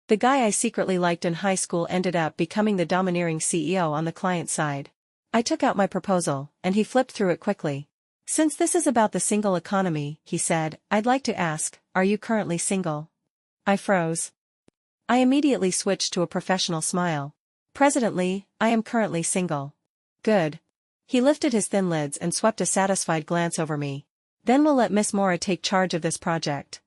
The guy I secretly liked in high school ended up becoming the domineering CEO on the client side. I took out my proposal, and he flipped through it quickly. Since this is about the single economy, he said, I'd like to ask, are you currently single? I froze. I immediately switched to a professional smile. President Lee, I am currently single. Good. He lifted his thin lids and swept a satisfied glance over me. Then we'll let Miss Mora take charge of this project.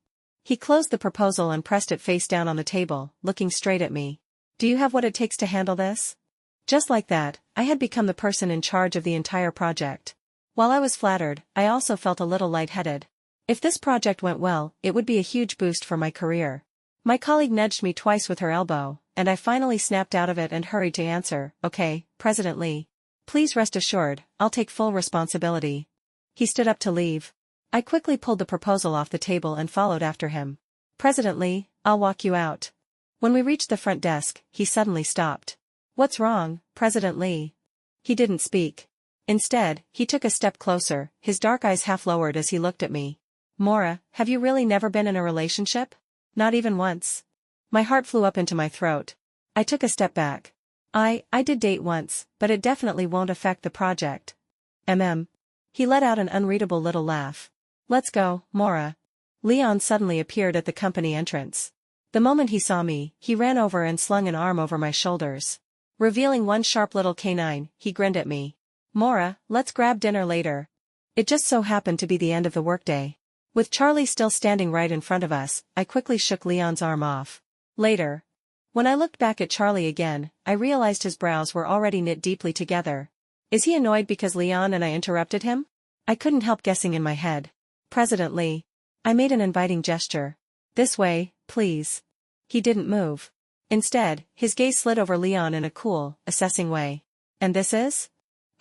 He closed the proposal and pressed it face down on the table, looking straight at me. Do you have what it takes to handle this? Just like that, I had become the person in charge of the entire project. While I was flattered, I also felt a little lightheaded. If this project went well, it would be a huge boost for my career. My colleague nudged me twice with her elbow, and I finally snapped out of it and hurried to answer, Okay, President Lee. Please rest assured, I'll take full responsibility. He stood up to leave. I quickly pulled the proposal off the table and followed after him. President Lee, I'll walk you out. When we reached the front desk, he suddenly stopped. What's wrong, President Lee? He didn't speak. Instead, he took a step closer, his dark eyes half lowered as he looked at me. Mora, have you really never been in a relationship? Not even once. My heart flew up into my throat. I took a step back. I did date once, but it definitely won't affect the project. He let out an unreadable little laugh. Let's go, Mora. Leon suddenly appeared at the company entrance. The moment he saw me, he ran over and slung an arm over my shoulders. Revealing one sharp little canine, he grinned at me. Mora, let's grab dinner later. It just so happened to be the end of the workday. With Charlie still standing right in front of us, I quickly shook Leon's arm off. Later. When I looked back at Charlie again, I realized his brows were already knit deeply together. Is he annoyed because Leon and I interrupted him? I couldn't help guessing in my head. President Lee. I made an inviting gesture. This way, please. He didn't move. Instead, his gaze slid over Leon in a cool, assessing way. And this is?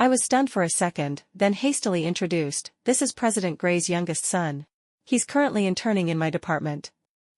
I was stunned for a second, then hastily introduced, this is President Gray's youngest son. He's currently interning in my department.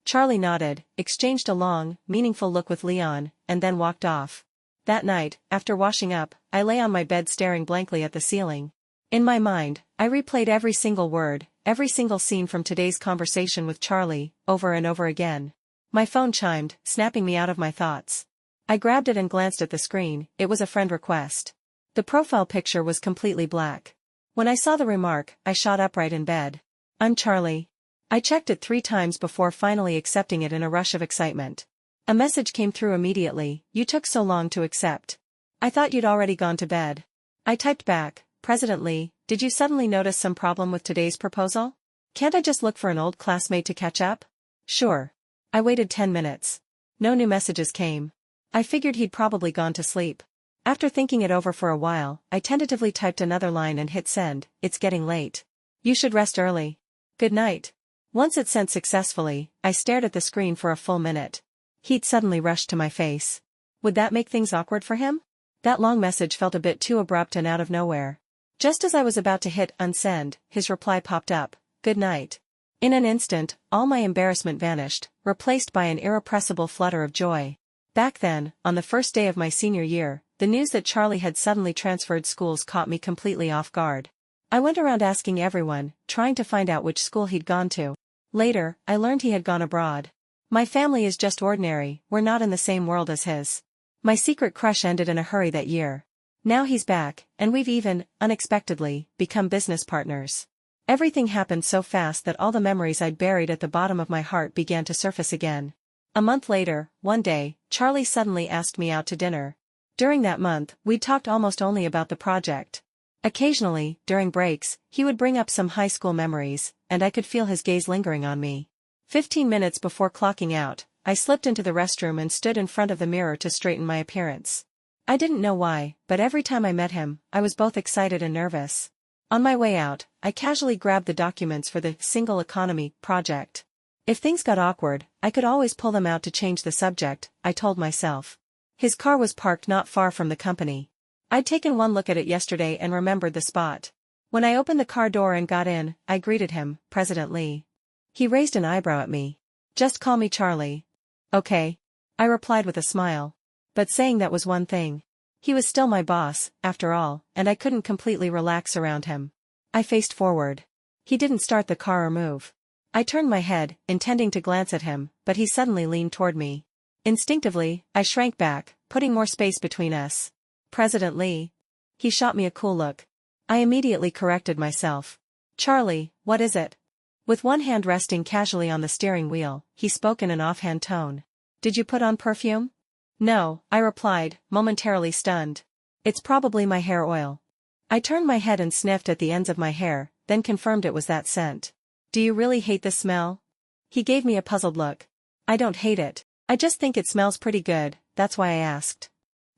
Charlie nodded, exchanged a long, meaningful look with Leon, and then walked off. That night, after washing up, I lay on my bed staring blankly at the ceiling. In my mind, I replayed every single word, every single scene from today's conversation with Charlie, over and over again. My phone chimed, snapping me out of my thoughts. I grabbed it and glanced at the screen. It was a friend request. The profile picture was completely black. When I saw the remark, I shot upright in bed. I'm Charlie. I checked it 3 times before finally accepting it in a rush of excitement. A message came through immediately. You took so long to accept. I thought you'd already gone to bed. I typed back, President Lee, did you suddenly notice some problem with today's proposal? Can't I just look for an old classmate to catch up? Sure. I waited 10 minutes. No new messages came. I figured he'd probably gone to sleep. After thinking it over for a while, I tentatively typed another line and hit send. It's getting late. You should rest early. Good night. Once it sent successfully, I stared at the screen for a full minute. Heat suddenly rushed to my face. Would that make things awkward for him? That long message felt a bit too abrupt and out of nowhere. Just as I was about to hit unsend, his reply popped up, good night. In an instant, all my embarrassment vanished, replaced by an irrepressible flutter of joy. Back then, on the first day of my senior year, the news that Charlie had suddenly transferred schools caught me completely off guard. I went around asking everyone, trying to find out which school he'd gone to. Later, I learned he had gone abroad. My family is just ordinary, we're not in the same world as his. My secret crush ended in a hurry that year. Now he's back, and we've even, unexpectedly, become business partners. Everything happened so fast that all the memories I'd buried at the bottom of my heart began to surface again. A month later, one day, Charlie suddenly asked me out to dinner. During that month, we'd talked almost only about the project. Occasionally, during breaks, he would bring up some high school memories, and I could feel his gaze lingering on me. 15 minutes before clocking out, I slipped into the restroom and stood in front of the mirror to straighten my appearance. I didn't know why, but every time I met him, I was both excited and nervous. On my way out, I casually grabbed the documents for the single economy project. If things got awkward, I could always pull them out to change the subject, I told myself. His car was parked not far from the company. I'd taken one look at it yesterday and remembered the spot. When I opened the car door and got in, I greeted him, President Lee. He raised an eyebrow at me. Just call me Charlie. Okay. I replied with a smile. But saying that was one thing. He was still my boss, after all, and I couldn't completely relax around him. I faced forward. He didn't start the car or move. I turned my head, intending to glance at him, but he suddenly leaned toward me. Instinctively, I shrank back, putting more space between us. President Lee. He shot me a cool look. I immediately corrected myself. Charlie, what is it? With one hand resting casually on the steering wheel, he spoke in an offhand tone. Did you put on perfume? No, I replied, momentarily stunned. It's probably my hair oil. I turned my head and sniffed at the ends of my hair, then confirmed it was that scent. Do you really hate the smell? He gave me a puzzled look. I don't hate it. I just think it smells pretty good, that's why I asked.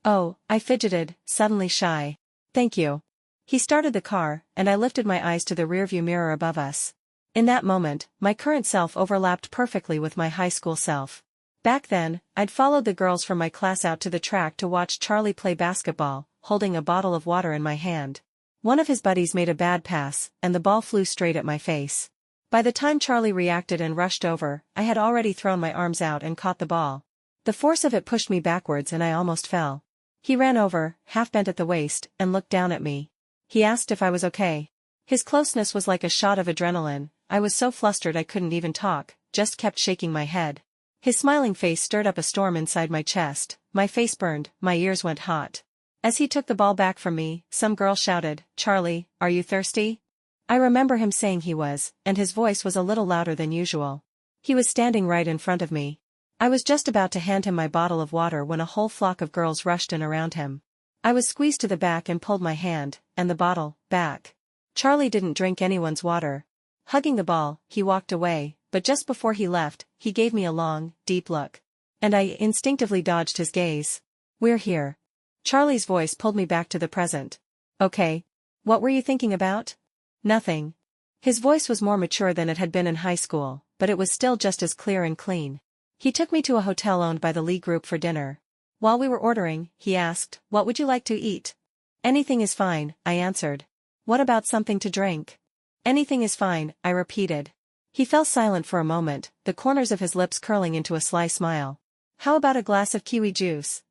Oh, I fidgeted, suddenly shy. Thank you. He started the car, and I lifted my eyes to the rearview mirror above us. In that moment, my current self overlapped perfectly with my high school self. Back then, I'd followed the girls from my class out to the track to watch Charlie play basketball, holding a bottle of water in my hand. One of his buddies made a bad pass, and the ball flew straight at my face. By the time Charlie reacted and rushed over, I had already thrown my arms out and caught the ball. The force of it pushed me backwards and I almost fell. He ran over, half bent at the waist, and looked down at me. He asked if I was okay. His closeness was like a shot of adrenaline. I was so flustered I couldn't even talk, just kept shaking my head. His smiling face stirred up a storm inside my chest, my face burned, my ears went hot. As he took the ball back from me, some girl shouted, Charlie, are you thirsty? I remember him saying he was, and his voice was a little louder than usual. He was standing right in front of me. I was just about to hand him my bottle of water when a whole flock of girls rushed in around him. I was squeezed to the back and pulled my hand, and the bottle, back. Charlie didn't drink anyone's water. Hugging the ball, he walked away, but just before he left, he gave me a long, deep look. And I instinctively dodged his gaze. We're here. Charlie's voice pulled me back to the present. Okay. What were you thinking about? Nothing. His voice was more mature than it had been in high school, but it was still just as clear and clean. He took me to a hotel owned by the Lee Group for dinner. While we were ordering, he asked, what would you like to eat? Anything is fine, I answered. What about something to drink? Anything is fine, I repeated. He fell silent for a moment, the corners of his lips curling into a sly smile. How about a glass of kiwi juice?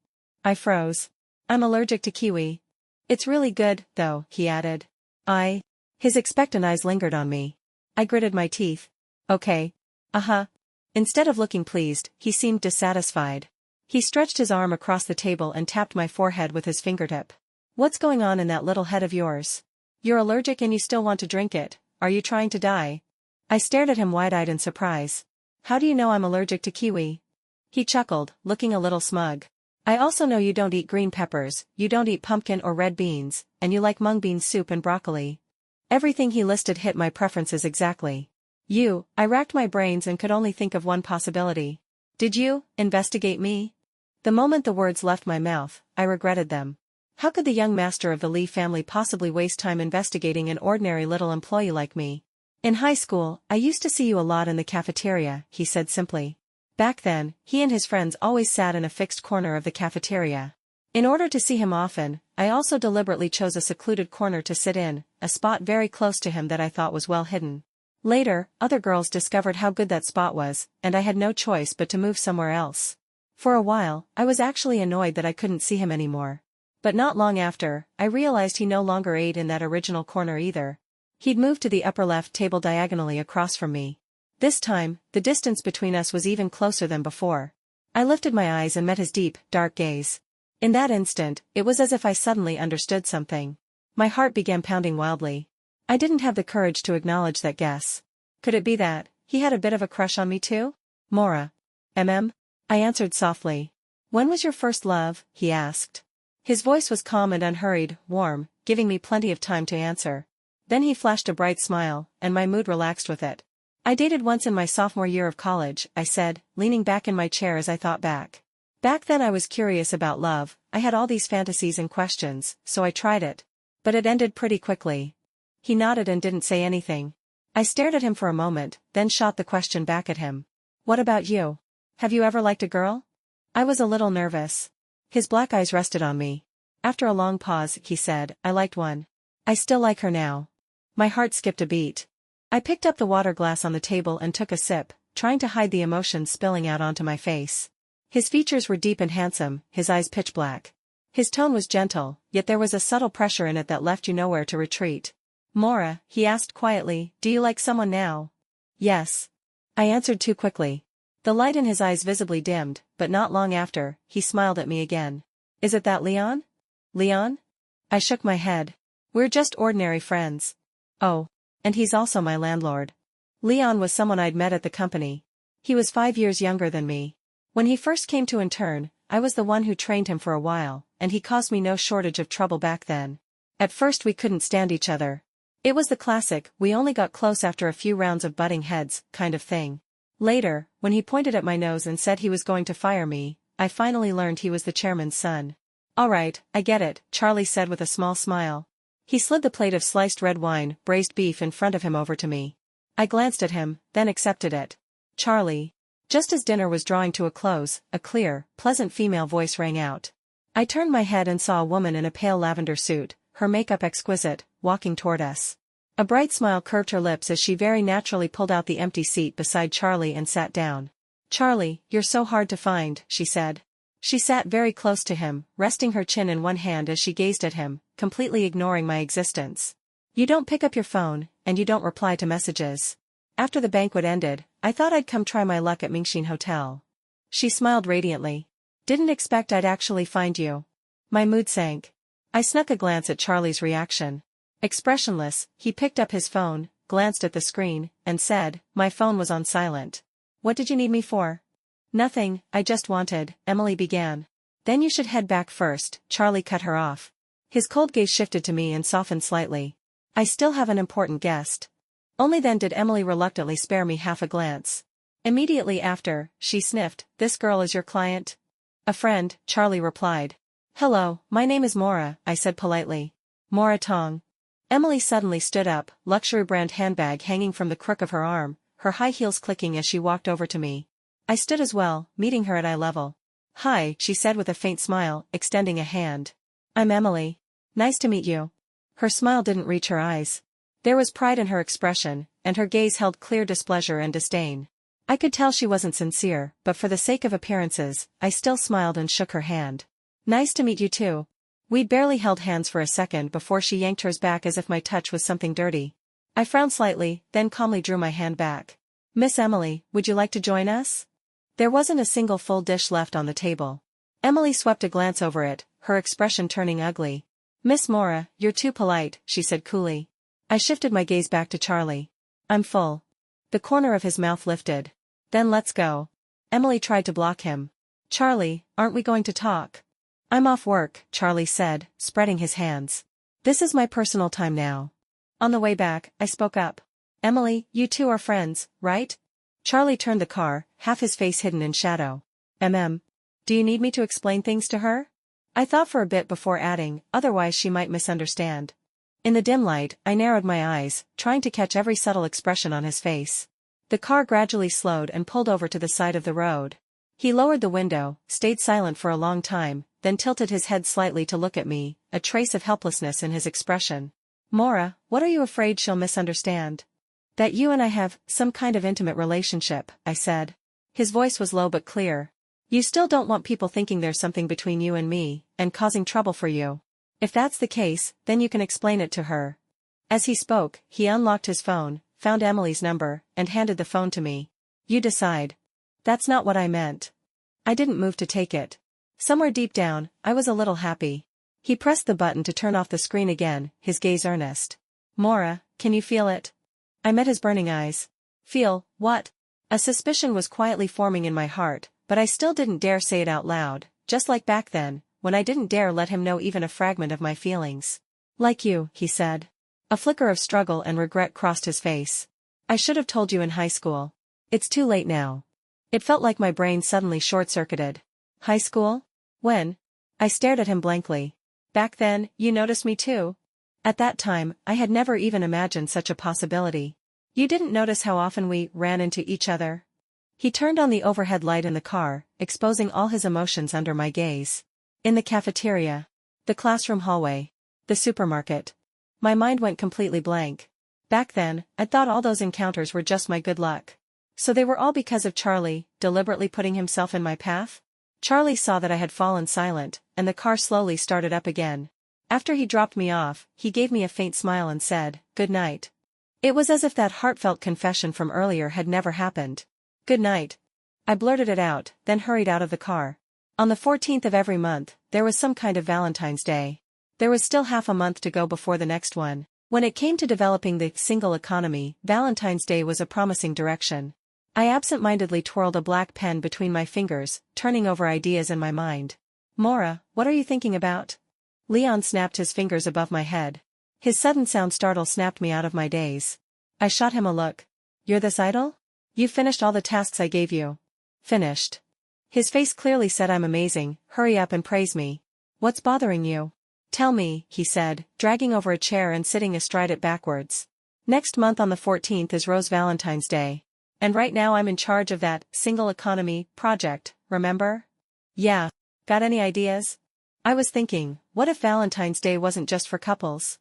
I froze. I'm allergic to kiwi. It's really good, though, he added. His expectant eyes lingered on me. I gritted my teeth. Okay. Instead of looking pleased, he seemed dissatisfied. He stretched his arm across the table and tapped my forehead with his fingertip. What's going on in that little head of yours? You're allergic and you still want to drink it. Are you trying to die? I stared at him wide-eyed in surprise. How do you know I'm allergic to kiwi? He chuckled, looking a little smug. I also know you don't eat green peppers, you don't eat pumpkin or red beans, and you like mung bean soup and broccoli. Everything he listed hit my preferences exactly. I racked my brains and could only think of one possibility. Did you investigate me? The moment the words left my mouth, I regretted them. How could the young master of the Lee family possibly waste time investigating an ordinary little employee like me? In high school, I used to see you a lot in the cafeteria, he said simply. Back then, he and his friends always sat in a fixed corner of the cafeteria. In order to see him often, I also deliberately chose a secluded corner to sit in, a spot very close to him that I thought was well hidden. Later, other girls discovered how good that spot was, and I had no choice but to move somewhere else. For a while, I was actually annoyed that I couldn't see him anymore. But not long after, I realized he no longer ate in that original corner either. He'd moved to the upper left table diagonally across from me. This time, the distance between us was even closer than before. I lifted my eyes and met his deep, dark gaze. In that instant, it was as if I suddenly understood something. My heart began pounding wildly. I didn't have the courage to acknowledge that guess. Could it be that he had a bit of a crush on me too? Mora. I answered softly. When was your first love? He asked. His voice was calm and unhurried, warm, giving me plenty of time to answer. Then he flashed a bright smile, and my mood relaxed with it. I dated once in my sophomore year of college, I said, leaning back in my chair as I thought back. Back then I was curious about love, I had all these fantasies and questions, so I tried it. But it ended pretty quickly. He nodded and didn't say anything. I stared at him for a moment, then shot the question back at him. What about you? Have you ever liked a girl? I was a little nervous. His black eyes rested on me. After a long pause, he said, I liked one. I still like her now. My heart skipped a beat. I picked up the water glass on the table and took a sip, trying to hide the emotions spilling out onto my face. His features were deep and handsome, his eyes pitch black. His tone was gentle, yet there was a subtle pressure in it that left you nowhere to retreat. Mora, he asked quietly, do you like someone now? Yes. I answered too quickly. The light in his eyes visibly dimmed, but not long after, he smiled at me again. Is it that Leon? Leon? I shook my head. We're just ordinary friends. Oh. And he's also my landlord. Leon was someone I'd met at the company. He was 5 years younger than me. When he first came to intern, I was the one who trained him for a while, and he caused me no shortage of trouble back then. At first we couldn't stand each other. It was the classic, we only got close after a few rounds of butting heads, kind of thing. Later, when he pointed at my nose and said he was going to fire me, I finally learned he was the chairman's son. All right, I get it, Charlie said with a small smile. He slid the plate of sliced red wine, braised beef in front of him over to me. I glanced at him, then accepted it. Charlie. Just as dinner was drawing to a close, a clear, pleasant female voice rang out. I turned my head and saw a woman in a pale lavender suit, her makeup exquisite, walking toward us. A bright smile curved her lips as she very naturally pulled out the empty seat beside Charlie and sat down. Charlie, you're so hard to find, she said. She sat very close to him, resting her chin in one hand as she gazed at him, completely ignoring my existence. You don't pick up your phone, and you don't reply to messages. After the banquet ended, I thought I'd come try my luck at Mingxin Hotel. She smiled radiantly. Didn't expect I'd actually find you. My mood sank. I snuck a glance at Charlie's reaction. Expressionless, he picked up his phone, glanced at the screen, and said, my phone was on silent. What did you need me for? Nothing, I just wanted, Emily began. Then you should head back first, Charlie cut her off. His cold gaze shifted to me and softened slightly. I still have an important guest. Only then did Emily reluctantly spare me half a glance. Immediately after, she sniffed, this girl is your client? A friend, Charlie replied. Hello, my name is Mora, I said politely. Mora Tong. Emily suddenly stood up, luxury brand handbag hanging from the crook of her arm, her high heels clicking as she walked over to me. I stood as well, meeting her at eye level. Hi, she said with a faint smile, extending a hand. I'm Emily. Nice to meet you. Her smile didn't reach her eyes. There was pride in her expression, and her gaze held clear displeasure and disdain. I could tell she wasn't sincere, but for the sake of appearances, I still smiled and shook her hand. Nice to meet you too. We'd barely held hands for a second before she yanked hers back as if my touch was something dirty. I frowned slightly, then calmly drew my hand back. Miss Emily, would you like to join us? There wasn't a single full dish left on the table. Emily swept a glance over it, her expression turning ugly. Miss Mora, you're too polite, she said coolly. I shifted my gaze back to Charlie. I'm full. The corner of his mouth lifted. Then let's go. Emily tried to block him. Charlie, aren't we going to talk? I'm off work, Charlie said, spreading his hands. This is my personal time now. On the way back, I spoke up. Emily, you two are friends, right? Charlie turned the car, half his face hidden in shadow. Do you need me to explain things to her? I thought for a bit before adding, otherwise she might misunderstand. In the dim light, I narrowed my eyes, trying to catch every subtle expression on his face. The car gradually slowed and pulled over to the side of the road. He lowered the window, stayed silent for a long time, then tilted his head slightly to look at me, a trace of helplessness in his expression. Mora, what are you afraid she'll misunderstand? That you and I have some kind of intimate relationship, I said. His voice was low but clear. You still don't want people thinking there's something between you and me, and causing trouble for you. If that's the case, then you can explain it to her. As he spoke, he unlocked his phone, found Emily's number, and handed the phone to me. You decide. That's not what I meant. I didn't move to take it. Somewhere deep down, I was a little happy. He pressed the button to turn off the screen again, his gaze earnest. Mora, can you feel it? I met his burning eyes. Feel, what? A suspicion was quietly forming in my heart, but I still didn't dare say it out loud, just like back then, when I didn't dare let him know even a fragment of my feelings. Like you, he said. A flicker of struggle and regret crossed his face. I should have told you in high school. It's too late now. It felt like my brain suddenly short-circuited. High school? When? I stared at him blankly. Back then, you noticed me too? At that time, I had never even imagined such a possibility. You didn't notice how often we ran into each other? He turned on the overhead light in the car, exposing all his emotions under my gaze. In the cafeteria. The classroom hallway. The supermarket. My mind went completely blank. Back then, I thought all those encounters were just my good luck. So they were all because of Charlie, deliberately putting himself in my path? Charlie saw that I had fallen silent, and the car slowly started up again. After he dropped me off, he gave me a faint smile and said, "Good night." It was as if that heartfelt confession from earlier had never happened. Good night. I blurted it out, then hurried out of the car. On the 14th of every month, there was some kind of Valentine's Day. There was still half a month to go before the next one. When it came to developing the single economy, Valentine's Day was a promising direction. I absent-mindedly twirled a black pen between my fingers, turning over ideas in my mind. Mora, what are you thinking about? Leon snapped his fingers above my head. His sudden sound startle snapped me out of my daze. I shot him a look. You're this idle? You finished all the tasks I gave you. Finished. His face clearly said I'm amazing, hurry up and praise me. What's bothering you? Tell me, he said, dragging over a chair and sitting astride it backwards. Next month on the 14th is Rose Valentine's Day. And right now I'm in charge of that single economy project, remember? Yeah. Got any ideas? I was thinking, what if Valentine's Day wasn't just for couples?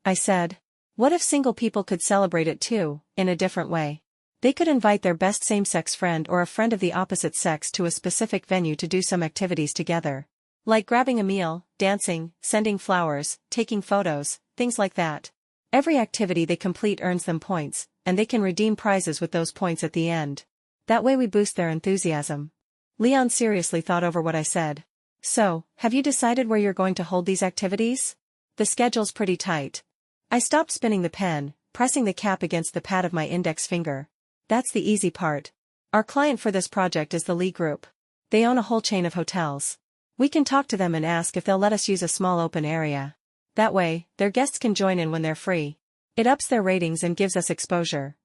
I said. What if single people could celebrate it too, in a different way? They could invite their best same-sex friend or a friend of the opposite sex to a specific venue to do some activities together. Like grabbing a meal, dancing, sending flowers, taking photos, things like that. Every activity they complete earns them points, and they can redeem prizes with those points at the end. That way we boost their enthusiasm. Leon seriously thought over what I said. So, have you decided where you're going to hold these activities? The schedule's pretty tight. I stopped spinning the pen, pressing the cap against the pad of my index finger. That's the easy part. Our client for this project is the Lee Group. They own a whole chain of hotels. We can talk to them and ask if they'll let us use a small open area. That way, their guests can join in when they're free. It ups their ratings and gives us exposure.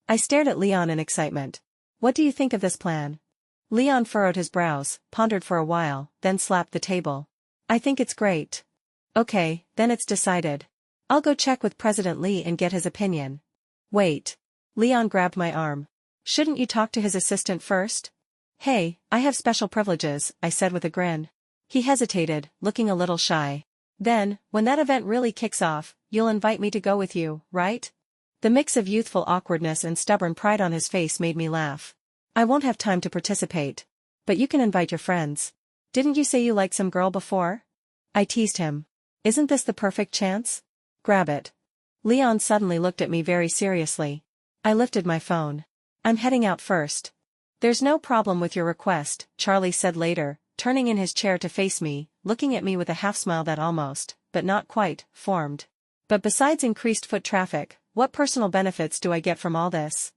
I stared at Leon in excitement. What do you think of this plan? Leon furrowed his brows, pondered for a while, then slapped the table. I think it's great. Okay, then it's decided. I'll go check with President Lee and get his opinion. Wait. Leon grabbed my arm. Shouldn't you talk to his assistant first? Hey, I have special privileges, I said with a grin. He hesitated, looking a little shy. Then, when that event really kicks off, you'll invite me to go with you, right? The mix of youthful awkwardness and stubborn pride on his face made me laugh. I won't have time to participate. But you can invite your friends. Didn't you say you liked some girl before? I teased him. Isn't this the perfect chance? Grab it. Leon suddenly looked at me very seriously. I lifted my phone. I'm heading out first. There's no problem with your request, Charlie said later, turning in his chair to face me, looking at me with a half-smile that almost, but not quite, formed. But besides increased foot traffic, what personal benefits do I get from all this?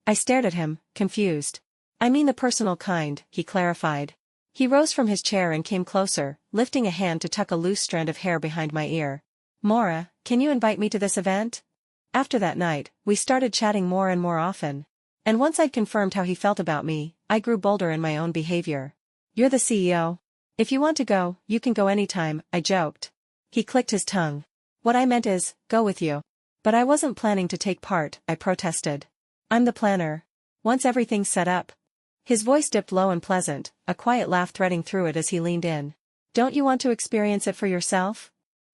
I stared at him, confused. I mean the personal kind, he clarified. He rose from his chair and came closer, lifting a hand to tuck a loose strand of hair behind my ear. Mora, can you invite me to this event? After that night, we started chatting more and more often. And once I'd confirmed how he felt about me, I grew bolder in my own behavior. You're the CEO. If you want to go, you can go anytime, I joked. He clicked his tongue. What I meant is, go with you. But I wasn't planning to take part, I protested. I'm the planner. Once everything's set up. His voice dipped low and pleasant, a quiet laugh threading through it as he leaned in. Don't you want to experience it for yourself?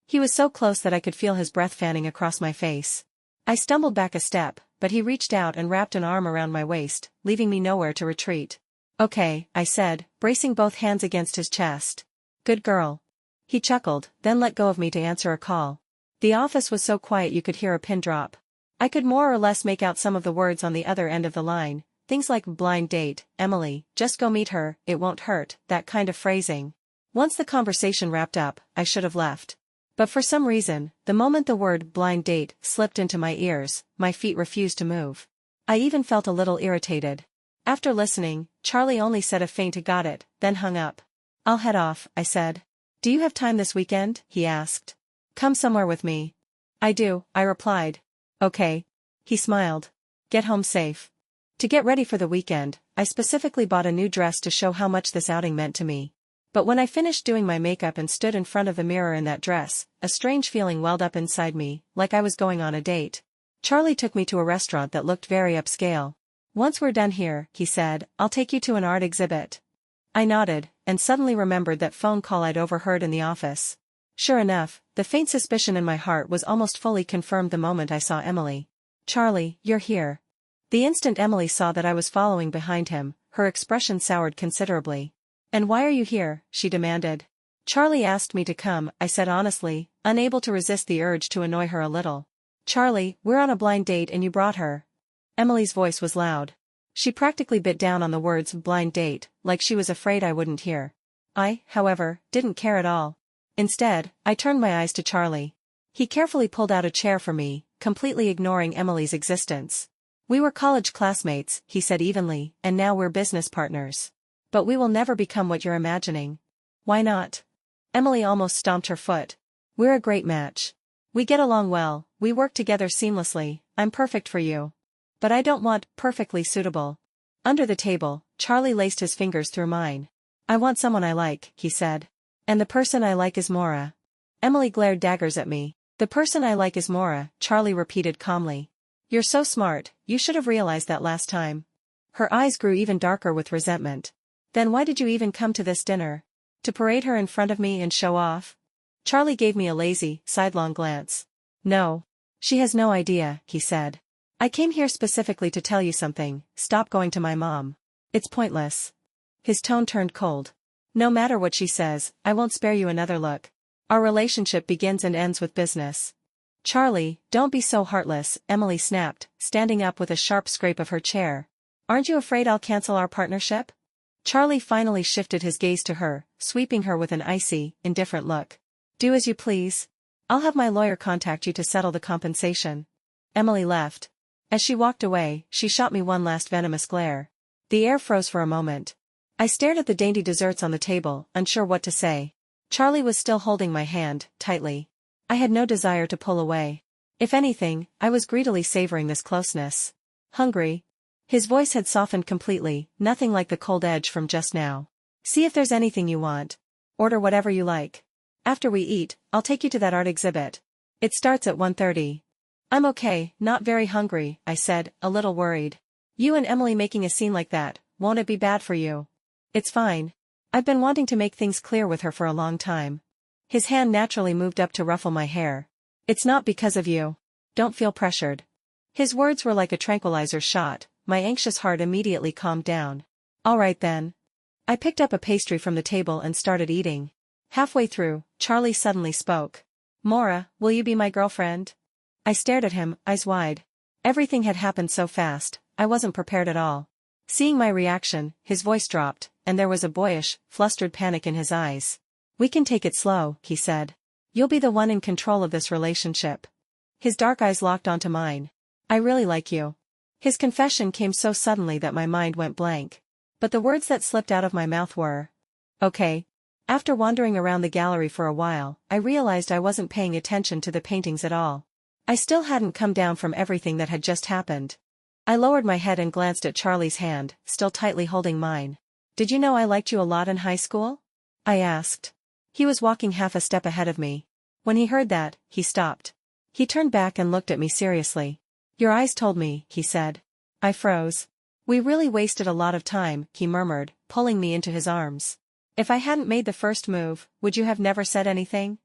He was so close that I could feel his breath fanning across my face. I stumbled back a step, but he reached out and wrapped an arm around my waist, leaving me nowhere to retreat. Okay, I said, bracing both hands against his chest. Good girl. He chuckled, then let go of me to answer a call. The office was so quiet you could hear a pin drop. I could more or less make out some of the words on the other end of the line, things like blind date, Emily, just go meet her, it won't hurt, that kind of phrasing. Once the conversation wrapped up, I should have left. But for some reason, the moment the word blind date slipped into my ears, my feet refused to move. I even felt a little irritated. After listening, Charlie only said a faint got it, then hung up. I'll head off, I said. Do you have time this weekend? He asked. Come somewhere with me. I do, I replied. Okay. He smiled. Get home safe. To get ready for the weekend, I specifically bought a new dress to show how much this outing meant to me. But when I finished doing my makeup and stood in front of the mirror in that dress, a strange feeling welled up inside me, like I was going on a date. Charlie took me to a restaurant that looked very upscale. Once we're done here, he said, I'll take you to an art exhibit. I nodded, and suddenly remembered that phone call I'd overheard in the office. Sure enough, the faint suspicion in my heart was almost fully confirmed the moment I saw Emily. Charlie, you're here. The instant Emily saw that I was following behind him, her expression soured considerably. And why are you here? She demanded. Charlie asked me to come, I said honestly, unable to resist the urge to annoy her a little. Charlie, we're on a blind date and you brought her. Emily's voice was loud. She practically bit down on the words blind date, like she was afraid I wouldn't hear. I, however, didn't care at all. Instead, I turned my eyes to Charlie. He carefully pulled out a chair for me, completely ignoring Emily's existence. We were college classmates, he said evenly, and now we're business partners. But we will never become what you're imagining. Why not? Emily almost stomped her foot. We're a great match. We get along well, we work together seamlessly, I'm perfect for you. But I don't want perfectly suitable. Under the table, Charlie laced his fingers through mine. I want someone I like, he said. And the person I like is Maura. Emily glared daggers at me. The person I like is Maura, Charlie repeated calmly. You're so smart, you should have realized that last time. Her eyes grew even darker with resentment. Then why did you even come to this dinner? To parade her in front of me and show off? Charlie gave me a lazy, sidelong glance. No. She has no idea, he said. I came here specifically to tell you something, stop going to my mom. It's pointless. His tone turned cold. No matter what she says, I won't spare you another look. Our relationship begins and ends with business. Charlie, don't be so heartless, Emily snapped, standing up with a sharp scrape of her chair. Aren't you afraid I'll cancel our partnership? Charlie finally shifted his gaze to her, sweeping her with an icy, indifferent look. Do as you please. I'll have my lawyer contact you to settle the compensation. Emily left. As she walked away, she shot me one last venomous glare. The air froze for a moment. I stared at the dainty desserts on the table, unsure what to say. Charlie was still holding my hand, tightly. I had no desire to pull away. If anything, I was greedily savoring this closeness. Hungry? His voice had softened completely, nothing like the cold edge from just now. See if there's anything you want. Order whatever you like. After we eat, I'll take you to that art exhibit. It starts at 1:30. I'm okay, not very hungry, I said, a little worried. You and Emily making a scene like that, won't it be bad for you? It's fine. I've been wanting to make things clear with her for a long time. His hand naturally moved up to ruffle my hair. It's not because of you. Don't feel pressured. His words were like a tranquilizer shot, my anxious heart immediately calmed down. All right then. I picked up a pastry from the table and started eating. Halfway through, Charlie suddenly spoke. Maura, will you be my girlfriend? I stared at him, eyes wide. Everything had happened so fast, I wasn't prepared at all. Seeing my reaction, his voice dropped, and there was a boyish, flustered panic in his eyes. We can take it slow, he said. You'll be the one in control of this relationship. His dark eyes locked onto mine. I really like you. His confession came so suddenly that my mind went blank. But the words that slipped out of my mouth were, okay. After wandering around the gallery for a while, I realized I wasn't paying attention to the paintings at all. I still hadn't come down from everything that had just happened. I lowered my head and glanced at Charlie's hand, still tightly holding mine. Did you know I liked you a lot in high school? I asked. He was walking half a step ahead of me. When he heard that, he stopped. He turned back and looked at me seriously. Your eyes told me, he said. I froze. We really wasted a lot of time, he murmured, pulling me into his arms. If I hadn't made the first move, would you have never said anything?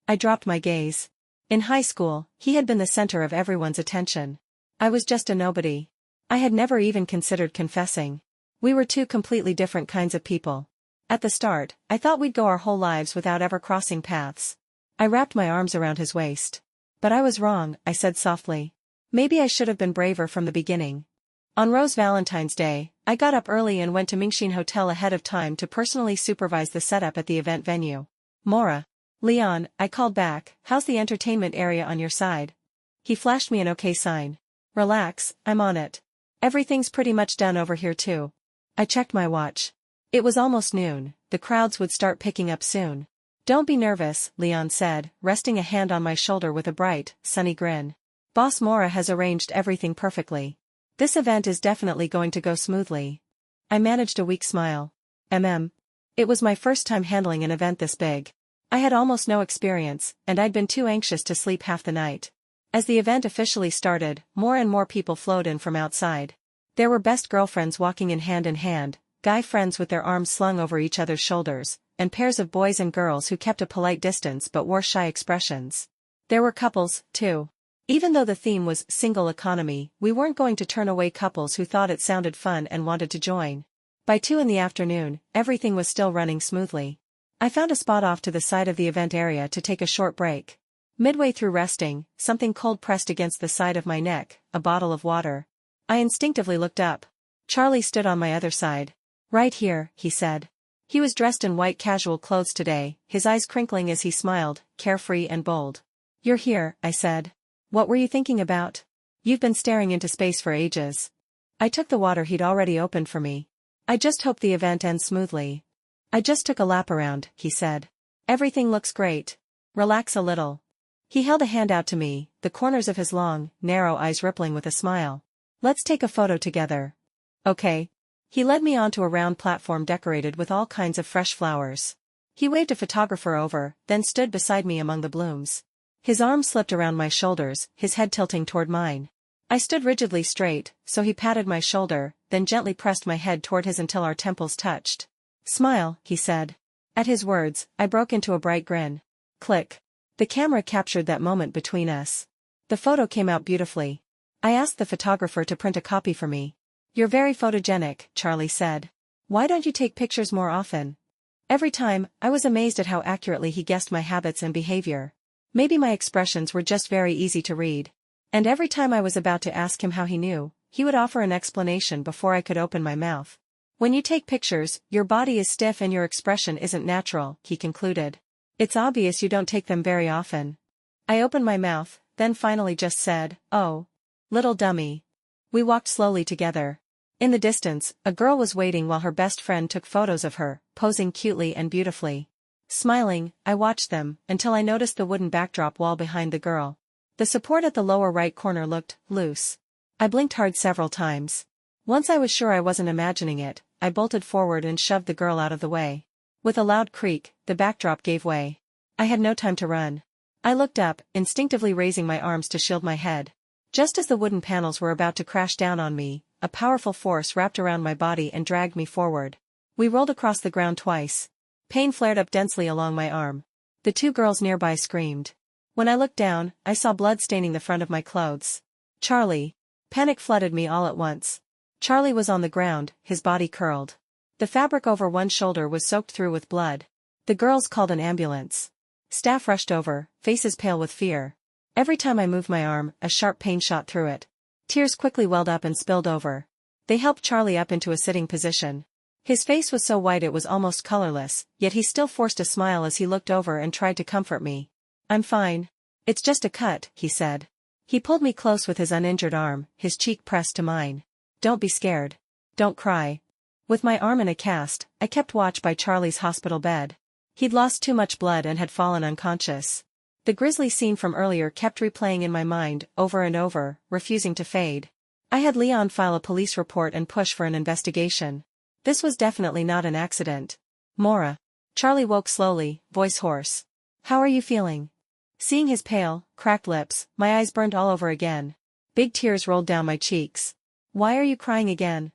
I dropped my gaze. In high school, he had been the center of everyone's attention. I was just a nobody. I had never even considered confessing. We were two completely different kinds of people. At the start, I thought we'd go our whole lives without ever crossing paths. I wrapped my arms around his waist. But I was wrong, I said softly. Maybe I should have been braver from the beginning. On Rose Valentine's Day, I got up early and went to Mingxin Hotel ahead of time to personally supervise the setup at the event venue. Maura. Leon, I called back, how's the entertainment area on your side? He flashed me an okay sign. Relax, I'm on it. Everything's pretty much done over here too. I checked my watch. It was almost noon, the crowds would start picking up soon. Don't be nervous, Leon said, resting a hand on my shoulder with a bright, sunny grin. Boss Maura has arranged everything perfectly. This event is definitely going to go smoothly. I managed a weak smile. It was my first time handling an event this big. I had almost no experience, and I'd been too anxious to sleep half the night. As the event officially started, more and more people flowed in from outside. There were best girlfriends walking in hand, guy friends with their arms slung over each other's shoulders, and pairs of boys and girls who kept a polite distance but wore shy expressions. There were couples, too. Even though the theme was single economy, we weren't going to turn away couples who thought it sounded fun and wanted to join. By 2 in the afternoon, everything was still running smoothly. I found a spot off to the side of the event area to take a short break. Midway through resting, something cold pressed against the side of my neck, a bottle of water. I instinctively looked up. Charlie stood on my other side. Right here, he said. He was dressed in white casual clothes today, his eyes crinkling as he smiled, carefree and bold. You're here, I said. What were you thinking about? You've been staring into space for ages. I took the water he'd already opened for me. I just hope the event ends smoothly. I just took a lap around, he said. Everything looks great. Relax a little. He held a hand out to me, the corners of his long, narrow eyes rippling with a smile. Let's take a photo together. Okay. He led me onto a round platform decorated with all kinds of fresh flowers. He waved a photographer over, then stood beside me among the blooms. His arm slipped around my shoulders, his head tilting toward mine. I stood rigidly straight, so he patted my shoulder, then gently pressed my head toward his until our temples touched. Smile, he said. At his words, I broke into a bright grin. Click. The camera captured that moment between us. The photo came out beautifully. I asked the photographer to print a copy for me. You're very photogenic, Charlie said. Why don't you take pictures more often? Every time, I was amazed at how accurately he guessed my habits and behavior. Maybe my expressions were just very easy to read. And every time I was about to ask him how he knew, he would offer an explanation before I could open my mouth. When you take pictures, your body is stiff and your expression isn't natural, he concluded. It's obvious you don't take them very often. I opened my mouth, then finally just said, oh. Little dummy. We walked slowly together. In the distance, a girl was waiting while her best friend took photos of her, posing cutely and beautifully. Smiling, I watched them, until I noticed the wooden backdrop wall behind the girl. The support at the lower right corner looked loose. I blinked hard several times. Once I was sure I wasn't imagining it, I bolted forward and shoved the girl out of the way. With a loud creak, the backdrop gave way. I had no time to run. I looked up, instinctively raising my arms to shield my head. Just as the wooden panels were about to crash down on me, a powerful force wrapped around my body and dragged me forward. We rolled across the ground twice. Pain flared up densely along my arm. The two girls nearby screamed. When I looked down, I saw blood staining the front of my clothes. Charlie. Panic flooded me all at once. Charlie was on the ground, his body curled. The fabric over one shoulder was soaked through with blood. The girls called an ambulance. Staff rushed over, faces pale with fear. Every time I moved my arm, a sharp pain shot through it. Tears quickly welled up and spilled over. They helped Charlie up into a sitting position. His face was so white it was almost colorless, yet he still forced a smile as he looked over and tried to comfort me. I'm fine. It's just a cut, he said. He pulled me close with his uninjured arm, his cheek pressed to mine. Don't be scared. Don't cry. With my arm in a cast, I kept watch by Charlie's hospital bed. He'd lost too much blood and had fallen unconscious. The grisly scene from earlier kept replaying in my mind, over and over, refusing to fade. I had Leon file a police report and push for an investigation. This was definitely not an accident. Mora. Charlie woke slowly, voice hoarse. How are you feeling? Seeing his pale, cracked lips, my eyes burned all over again. Big tears rolled down my cheeks. Why are you crying again?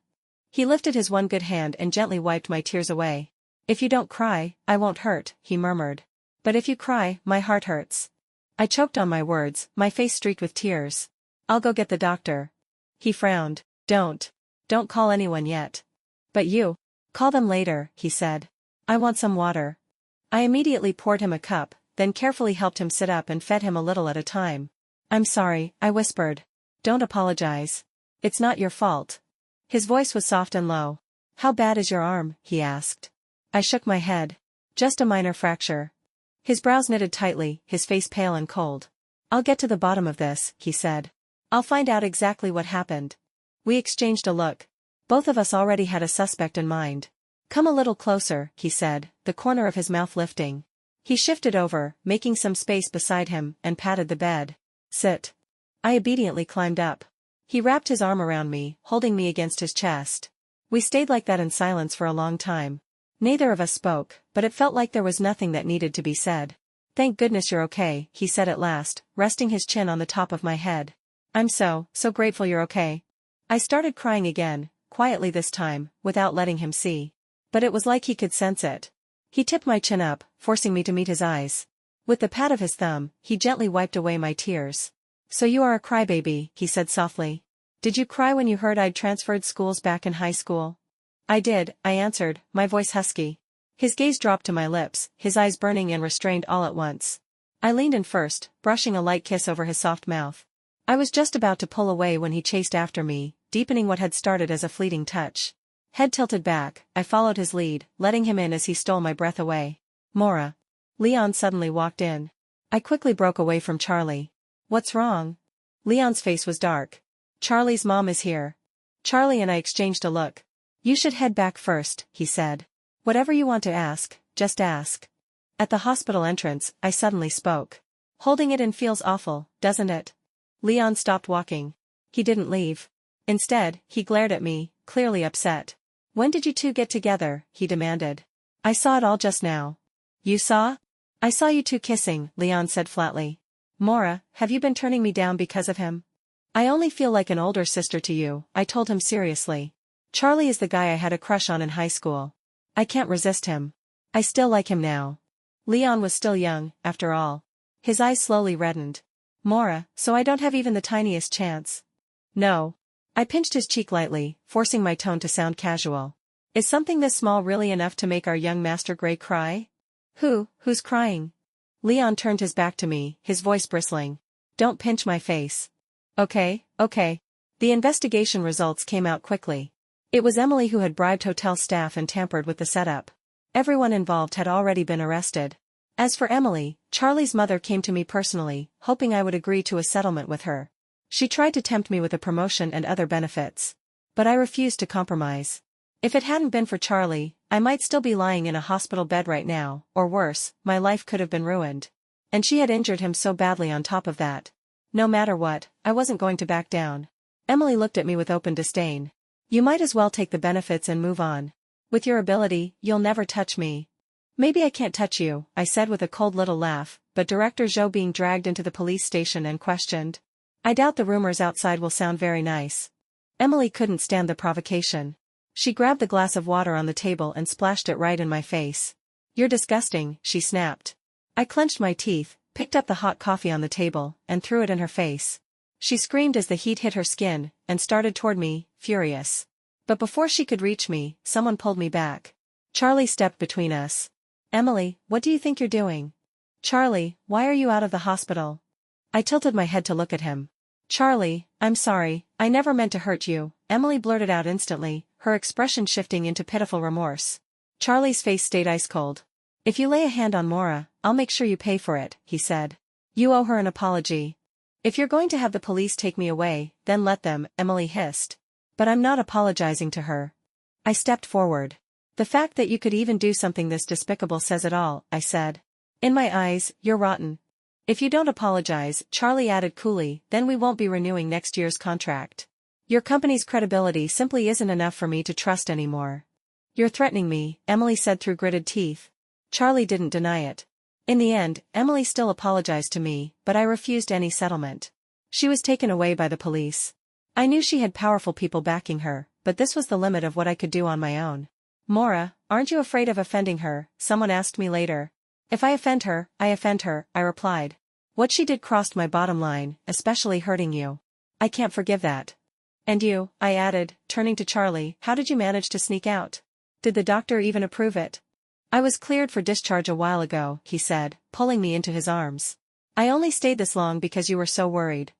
He lifted his one good hand and gently wiped my tears away. If you don't cry, I won't hurt, he murmured. But if you cry, my heart hurts. I choked on my words, my face streaked with tears. I'll go get the doctor. He frowned. Don't call anyone yet. But you. Call them later, he said. I want some water. I immediately poured him a cup, then carefully helped him sit up and fed him a little at a time. I'm sorry, I whispered. Don't apologize. It's not your fault. His voice was soft and low. How bad is your arm? He asked. I shook my head. Just a minor fracture. His brows knitted tightly, his face pale and cold. I'll get to the bottom of this, he said. I'll find out exactly what happened. We exchanged a look. Both of us already had a suspect in mind. Come a little closer, he said, the corner of his mouth lifting. He shifted over, making some space beside him, and patted the bed. Sit. I obediently climbed up. He wrapped his arm around me, holding me against his chest. We stayed like that in silence for a long time. Neither of us spoke, but it felt like there was nothing that needed to be said. Thank goodness you're okay, he said at last, resting his chin on the top of my head. I'm so grateful you're okay. I started crying again, quietly this time, without letting him see. But it was like he could sense it. He tipped my chin up, forcing me to meet his eyes. With the pat of his thumb, he gently wiped away my tears. So you are a crybaby, he said softly. Did you cry when you heard I'd transferred schools back in high school? I did, I answered, my voice husky. His gaze dropped to my lips, his eyes burning and restrained all at once. I leaned in first, brushing a light kiss over his soft mouth. I was just about to pull away when he chased after me, deepening what had started as a fleeting touch. Head tilted back, I followed his lead, letting him in as he stole my breath away. Mora. Leon suddenly walked in. I quickly broke away from Charlie. What's wrong? Leon's face was dark. Charlie's mom is here. Charlie and I exchanged a look. You should head back first, he said. Whatever you want to ask, just ask. At the hospital entrance, I suddenly spoke. Holding it in feels awful, doesn't it? Leon stopped walking. He didn't leave. Instead, he glared at me, clearly upset. When did you two get together? He demanded. I saw it all just now. You saw? I saw you two kissing, Leon said flatly. Mora, have you been turning me down because of him? I only feel like an older sister to you, I told him seriously. Charlie is the guy I had a crush on in high school. I can't resist him. I still like him now. Leon was still young, after all. His eyes slowly reddened. Mora, so I don't have even the tiniest chance. No. I pinched his cheek lightly, forcing my tone to sound casual. Is something this small really enough to make our young Master Grey cry? Who's crying? Leon turned his back to me, his voice bristling. Don't pinch my face. Okay. The investigation results came out quickly. It was Emily who had bribed hotel staff and tampered with the setup. Everyone involved had already been arrested. As for Emily, Charlie's mother came to me personally, hoping I would agree to a settlement with her. She tried to tempt me with a promotion and other benefits. But I refused to compromise. If it hadn't been for Charlie, I might still be lying in a hospital bed right now, or worse, my life could have been ruined. And she had injured him so badly on top of that. No matter what, I wasn't going to back down. Emily looked at me with open disdain. You might as well take the benefits and move on. With your ability, you'll never touch me. Maybe I can't touch you, I said with a cold little laugh, but Director Zhou being dragged into the police station and questioned. I doubt the rumors outside will sound very nice. Emily couldn't stand the provocation. She grabbed the glass of water on the table and splashed it right in my face. You're disgusting, she snapped. I clenched my teeth, picked up the hot coffee on the table, and threw it in her face. She screamed as the heat hit her skin, and started toward me, furious. But before she could reach me, someone pulled me back. Charlie stepped between us. Emily, what do you think you're doing? Charlie, why are you out of the hospital? I tilted my head to look at him. Charlie, I'm sorry, I never meant to hurt you, Emily blurted out instantly, her expression shifting into pitiful remorse. Charlie's face stayed ice cold. If you lay a hand on Mora, I'll make sure you pay for it, he said. You owe her an apology. If you're going to have the police take me away, then let them, Emily hissed. But I'm not apologizing to her. I stepped forward. The fact that you could even do something this despicable says it all, I said. In my eyes, you're rotten. If you don't apologize, Charlie added coolly, then we won't be renewing next year's contract. Your company's credibility simply isn't enough for me to trust anymore. You're threatening me, Emily said through gritted teeth. Charlie didn't deny it. In the end, Emily still apologized to me, but I refused any settlement. She was taken away by the police. I knew she had powerful people backing her, but this was the limit of what I could do on my own. Mora, aren't you afraid of offending her? Someone asked me later. If I offend her, I replied. What she did crossed my bottom line, especially hurting you. I can't forgive that. And you, I added, turning to Charlie, how did you manage to sneak out? Did the doctor even approve it? I was cleared for discharge a while ago, he said, pulling me into his arms. I only stayed this long because you were so worried.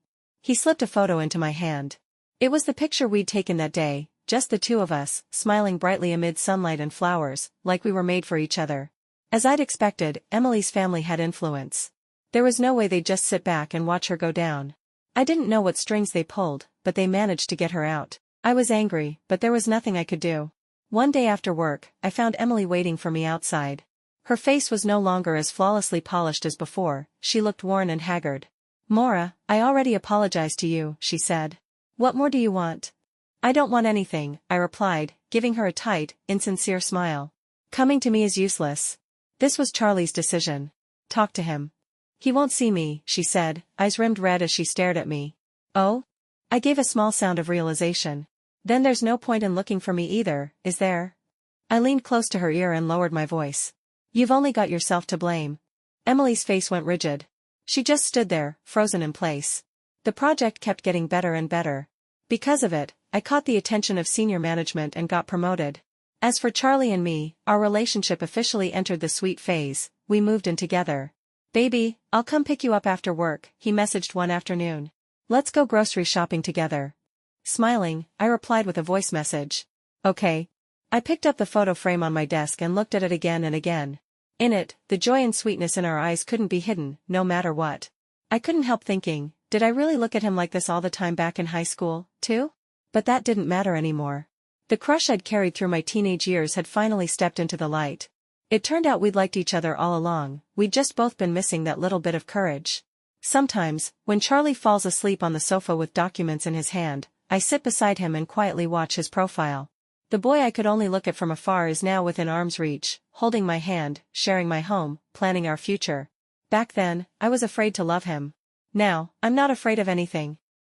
He slipped a photo into my hand. It was the picture we'd taken that day, just the two of us, smiling brightly amid sunlight and flowers, like we were made for each other. As I'd expected, Emily's family had influence. There was no way they'd just sit back and watch her go down. I didn't know what strings they pulled, but they managed to get her out. I was angry, but there was nothing I could do. One day after work, I found Emily waiting for me outside. Her face was no longer as flawlessly polished as before, she looked worn and haggard. Mora, I already apologized to you, she said. What more do you want? I don't want anything, I replied, giving her a tight, insincere smile. Coming to me is useless. This was Charlie's decision. Talk to him. He won't see me, she said, eyes rimmed red as she stared at me. Oh? I gave a small sound of realization. Then there's no point in looking for me either, is there? I leaned close to her ear and lowered my voice. You've only got yourself to blame. Emily's face went rigid. She just stood there, frozen in place. The project kept getting better and better. Because of it, I caught the attention of senior management and got promoted. As for Charlie and me, our relationship officially entered the sweet phase, we moved in together. Baby, I'll come pick you up after work, he messaged one afternoon. Let's go grocery shopping together. Smiling, I replied with a voice message. Okay. I picked up the photo frame on my desk and looked at it again and again. In it, the joy and sweetness in our eyes couldn't be hidden, no matter what. I couldn't help thinking, did I really look at him like this all the time back in high school, too? But that didn't matter anymore. The crush I'd carried through my teenage years had finally stepped into the light. It turned out we'd liked each other all along, we'd just both been missing that little bit of courage. Sometimes, when Charlie falls asleep on the sofa with documents in his hand, I sit beside him and quietly watch his profile. The boy I could only look at from afar is now within arm's reach, holding my hand, sharing my home, planning our future. Back then, I was afraid to love him. Now, I'm not afraid of anything.